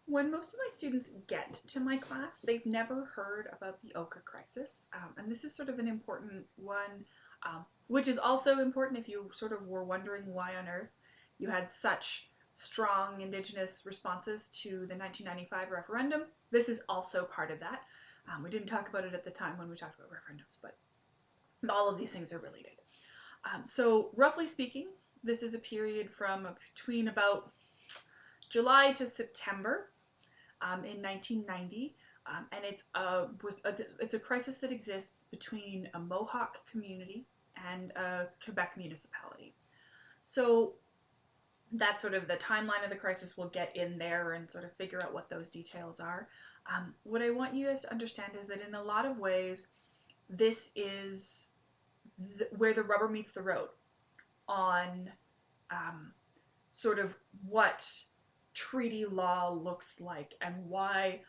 When most of my students get to my class, they've never heard about the Oka Crisis, and this is sort of an important one, which is also important if you sort of were wondering why on earth you had such strong Indigenous responses to the 1995 referendum. This is also part of that. We didn't talk about it at the time when we talked about referendums, but all of these things are related. So roughly speaking, this is a period from between about July to September in 1990, and it's a crisis that exists between a Mohawk community and a Quebec municipality. So that's sort of the timeline of the crisis. We'll get in there and sort of figure out what those details are. What I want you guys to understand is that in a lot of ways, this is where the rubber meets the road on sort of what treaty law looks like and why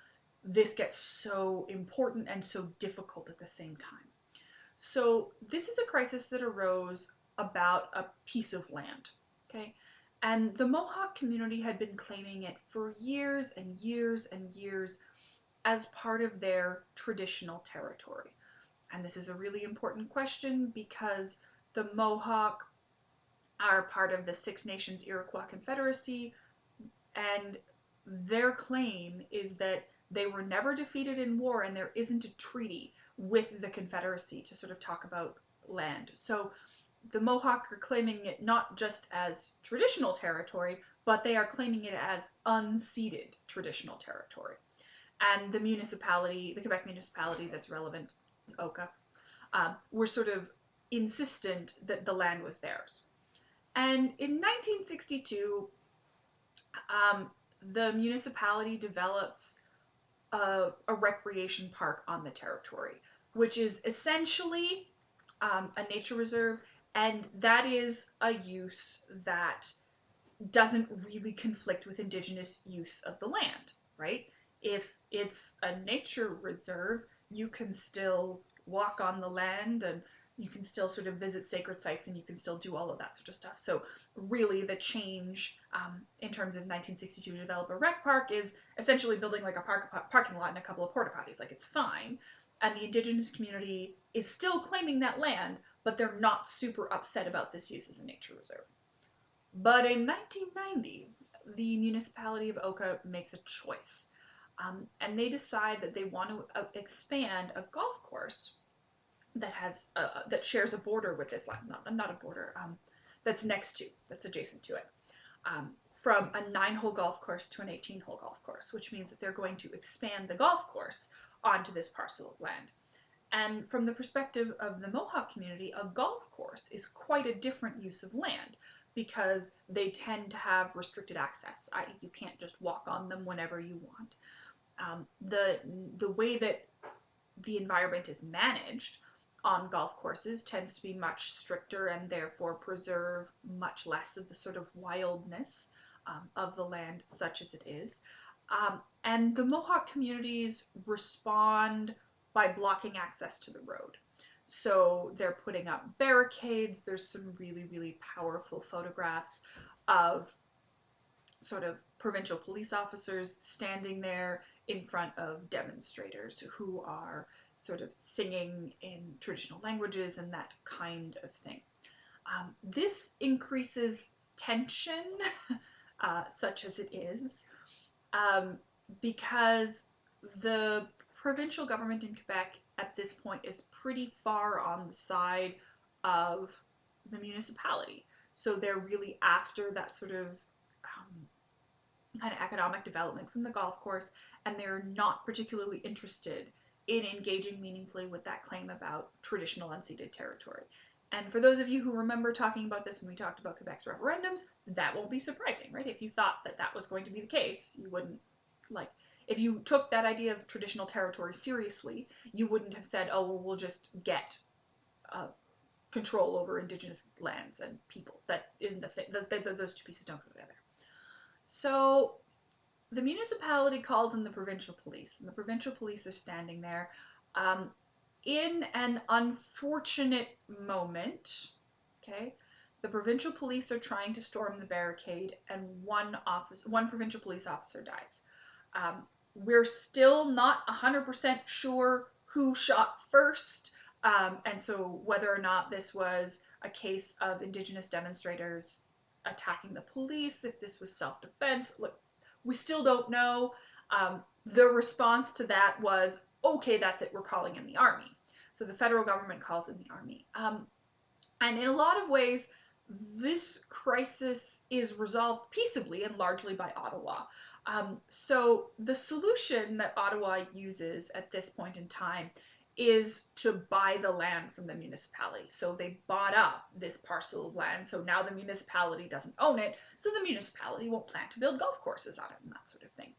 this gets so important and so difficult at the same time. So this is a crisis that arose about a piece of land, okay? And the Mohawk community had been claiming it for years and years and years as part of their traditional territory. And this is a really important question because the Mohawk are part of the Six Nations Iroquois Confederacy, and their claim is that they were never defeated in war and there isn't a treaty with the Confederacy to sort of talk about land. So the Mohawk are claiming it not just as traditional territory, but they are claiming it as unceded traditional territory. And the municipality, the Quebec municipality that's relevant, Oka, were sort of insistent that the land was theirs. And in 1962, the municipality develops a recreation park on the territory, which is essentially a nature reserve, and that is a use that doesn't really conflict with Indigenous use of the land, right? If it's a nature reserve, you can still walk on the land and you can still sort of visit sacred sites and you can still do all of that sort of stuff. So really the change in terms of 1962 to develop a rec park is essentially building like a parking lot and a couple of porta potties. Like it's fine. And the Indigenous community is still claiming that land, but they're not super upset about this use as a nature reserve. But in 1990, the municipality of Oka makes a choice. And they decide that they want to expand a golf course that has that shares a border with this land, not a border, that's adjacent to it, from a 9-hole golf course to an 18-hole golf course, which means that they're going to expand the golf course onto this parcel of land. And from the perspective of the Mohawk community, a golf course is quite a different use of land because they tend to have restricted access, i.e. you can't just walk on them whenever you want. The way that the environment is managed on golf courses tends to be much stricter and therefore preserve much less of the sort of wildness of the land such as it is. And the Mohawk communities respond by blocking access to the road. So they're putting up barricades. There's some really, really powerful photographs of sort of provincial police officers standing there in front of demonstrators who are sort of singing in traditional languages and that kind of thing. This increases tension, such as it is, because the provincial government in Quebec at this point is pretty far on the side of the municipality. So they're really after that sort of kind of economic development from the golf course, and they're not particularly interested in engaging meaningfully with that claim about traditional unceded territory. And for those of you who remember talking about this when we talked about Quebec's referendums, that won't be surprising, right? If you thought that that was going to be the case, you wouldn't, like, if you took that idea of traditional territory seriously, you wouldn't have said, oh, well, we'll just get control over Indigenous lands and people. That isn't a thing. Those two pieces don't go together. So the municipality calls in the provincial police, and the provincial police are standing there in an unfortunate moment. Okay, the provincial police are trying to storm the barricade, and one provincial police officer dies. We're still not 100% sure who shot first, and so whether or not this was a case of Indigenous demonstrators attacking the police, if this was self-defense, look, we still don't know. The response to that was, okay, that's it, we're calling in the army. So the federal government calls in the army. And in a lot of ways, this crisis is resolved peaceably and largely by Ottawa. So the solution that Ottawa uses at this point in time is to buy the land from the municipality. So they bought up this parcel of land. So now the municipality doesn't own it. So the municipality won't plan to build golf courses on it and that sort of thing.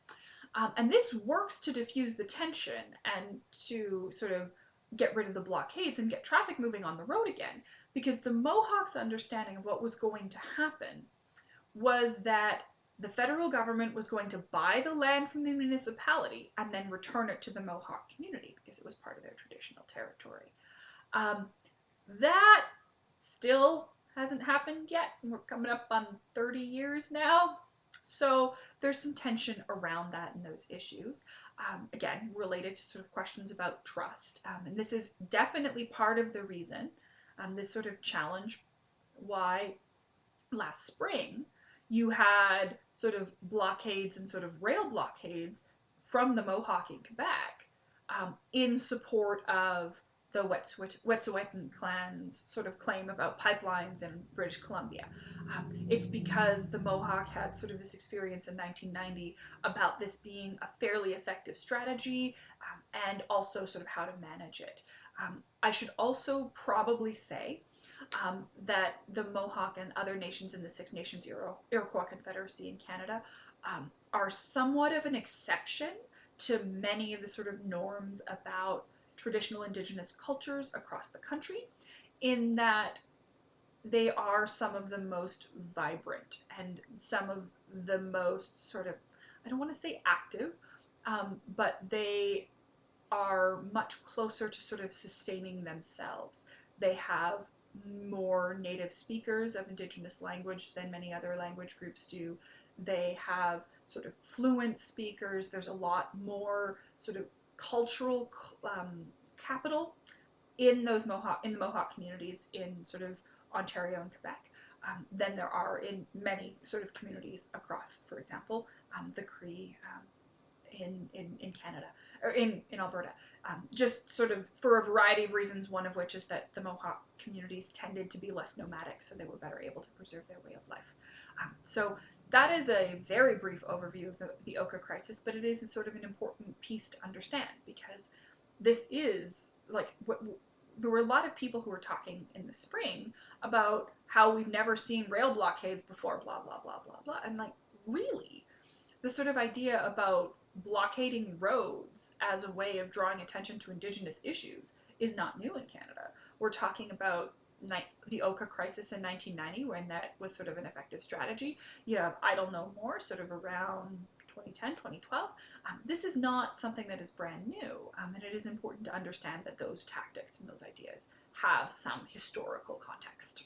And this works to diffuse the tension and to sort of get rid of the blockades and get traffic moving on the road again. Because the Mohawks' understanding of what was going to happen was that the federal government was going to buy the land from the municipality and then return it to the Mohawk community because it was part of their traditional territory. That still hasn't happened yet. We're coming up on 30 years now. So there's some tension around that and those issues. Again, related to sort of questions about trust. And this is definitely part of the reason, this sort of challenge, why last spring you had sort of blockades and sort of rail blockades from the Mohawk in Quebec, in support of the Wet'suwet'en clan's sort of claim about pipelines in British Columbia. It's because the Mohawk had sort of this experience in 1990 about this being a fairly effective strategy, and also sort of how to manage it. I should also probably say that the Mohawk and other nations in the Six Nations Iroquois Confederacy in Canada are somewhat of an exception to many of the sort of norms about traditional Indigenous cultures across the country, in that they are some of the most vibrant and some of the most sort of, I don't want to say active, but they are much closer to sort of sustaining themselves. They have more native speakers of Indigenous language than many other language groups do. They have sort of fluent speakers. There's a lot more sort of cultural capital in those in the Mohawk communities in sort of Ontario and Quebec, than there are in many sort of communities across, for example, the Cree in Canada, or in Alberta. Just sort of for a variety of reasons, one of which is that the Mohawk communities tended to be less nomadic, so they were better able to preserve their way of life. So that is a very brief overview of the Oka crisis, but it is a sort of an important piece to understand, because this is like there were a lot of people who were talking in the spring about how we've never seen rail blockades before, blah blah blah blah blah, and like, really, the sort of idea about blockading roads as a way of drawing attention to Indigenous issues is not new in Canada. We're talking about the Oka crisis in 1990, when that was sort of an effective strategy. You have Idle No More sort of around 2010, 2012. This is not something that is brand new, and it is important to understand that those tactics and those ideas have some historical context.